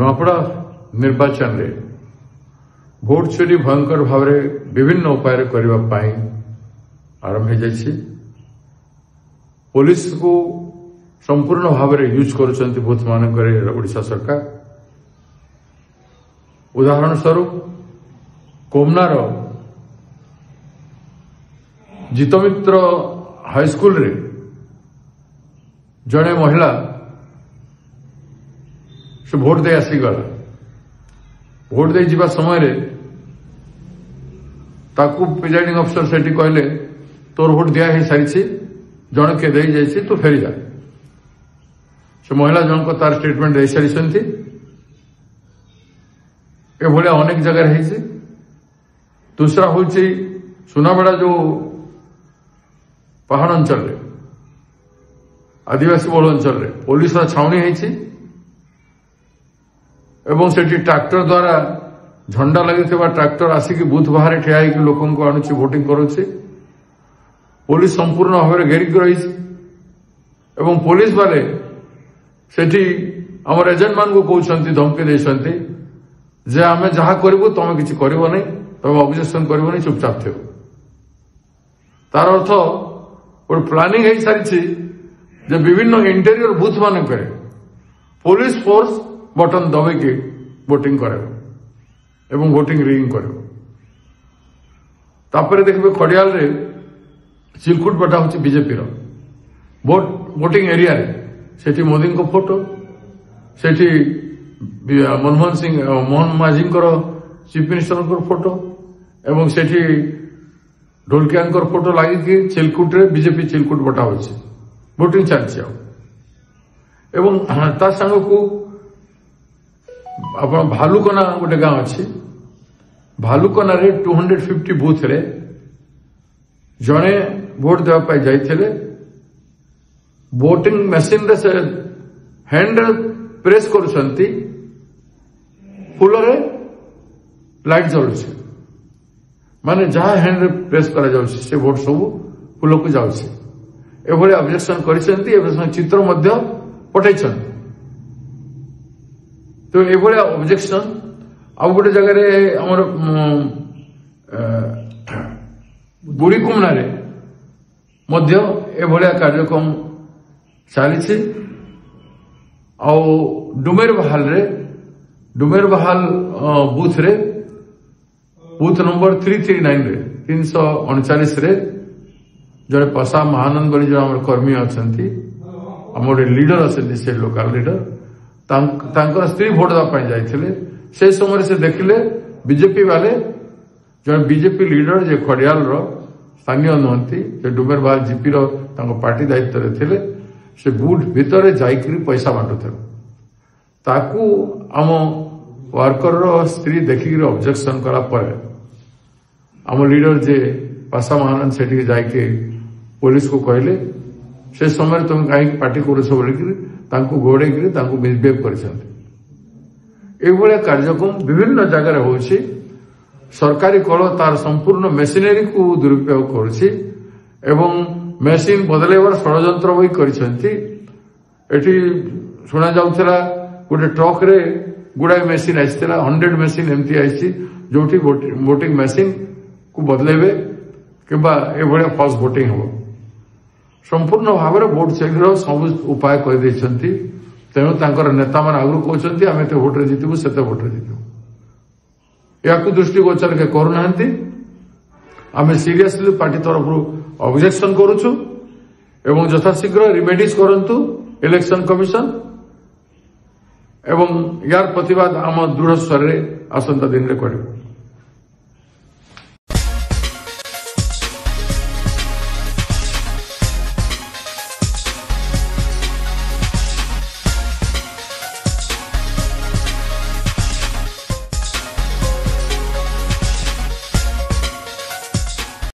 नुआपड़ा निर्वाचन रे भोट चोरी भयंकर भाव विभिन्न उपाय करने आरंभ हो जाइए। पुलिस को संपूर्ण भाव यूज कर बूथ मानक ओडिशा सरकार। उदाहरण स्वरूप कोमनार जितमित्र हाईस्कूल रे जड़े महिला से भोट दे आसीगला। भोट दे जीवा समय रे ताकू प्रिजाइडिंग अफसर सेठी कहले तोर भोट दिया ही सारी जन के दे जाइए तू फेरी जा। से महिला जन को तार स्टेटमेंट दे सारी एभलिया अनेक जगह है। दूसरा हूँ सुनाबेड़ा जो पहाड़ अंचल आदिवासी बहुल अंचल पुलिस छाउनी है एवं सेठी ट्रैक्टर द्वारा झंडा लगी ट्रैक्टर आसिक बूथ बाहर ठिया लोक आणुची वोटिंग करुच्ची। पुलिस संपूर्ण भाव में घेरिक रही एवं पुलिस वाले सेठी आम एजेंट मान को कहते धमकी देते जे आम जहाँ करूँ तुम किसी कर तुम ऑब्जेक्शन कर चुपचाप थो। तार अर्थ गोटे प्लानिंग हो सारी विभिन्न इंटेरियर बूथ मान पुलिस फोर्स बटन दबेकी वोटिंग करे एवं वोटिंग रिंग करे। तापर देखिए खड़ियाल रे चिलकुट पटा हूँ बीजेपी वोटिंग एरिया रे सेठी मोदी को फोटो सेठी मनमोहन सिंह मोहन माझी चीफ मिनिस्टर फोटो एवं सेठी ढोलकिया फोटो लगी चिलकुट रे बीजेपी चिलकुट बटा हो वोटिंग चलती एवं ता संग को आप भालुकना गोटे गांव अच्छी भालुकना रे 250 बूथ रे जड़े भोट देवाई जाइए। वोटिंग मशीन रे से हैंड प्रेस करुछंती फूल रे लाइट जलुଛି माने जहाँ हैंड प्रेस करा जाउछि से वोट सब फूल को जाउछि। एभली ऑब्जेक्शन करिसेंती चित्र मध्य पठाइछंती। तो ये ऑब्जेक्शन आउ गोटे जगह आमर गुड़ीकुमना एभलिया कार्यक्रम चली। डुमेर बहाल बूथ रे बूथ नंबर 339 रे 339 रे जड़े पसा महानंद बड़ी जो आम कर्मी अच्छा आम लीडर अच्छे से लोकल लीडर तांकर स्त्री भोट देवाई जाइए। से समय से देखिले बीजेपी वाले जो बीजेपी लीडर जे खड़ियाल स्थानीय नुहति डुमेर बहाल जीपी पार्टी दायित्व थे से बूथ भितर जाइकरी पैसा बांटुथे ताकू आम वर्कर स्त्री देखिक ऑब्जेक्शन कला पर आम लीडर जे पासा महानंद से जाके पुलिस को कहले से समय तुम कहीं पार्टी करुछ बोलिकी घोड़े मिसबिहेव कर। कार्यक्रम विभिन्न जगह हो सरकारी कल तार संपूर्ण मेसिनरी को दुरुपयोग करुछि एवं मेसीन बदलैबार षड्यंत्र भी करिसेंती। एठी सुना जाउथला गोटे ट्रक रे गुड़ाई मेसीन आइसला 100 मेसीन एमती आइछि जोठी वोटिंग मेसीन को बदलेबे किबा एभलिया फॉल्स वोटिंग हो। संपूर्ण भाव में भोट चोरी सब उपाय कर देछंती। तेणु तांकर नेता मान आगु कहते आम एत भोटे जितबू से भोटे जितबू या दृष्टिगोचर के करूना आम सीरियसली पार्टी तरफ ऑब्जेक्शन करुचु एवं यथाशीघ्र रिमेडीज करंतु इलेक्शन कमिशन एवं यार प्रतिवाद आम दृढ़ स्वर आसंता दिन में करूँ।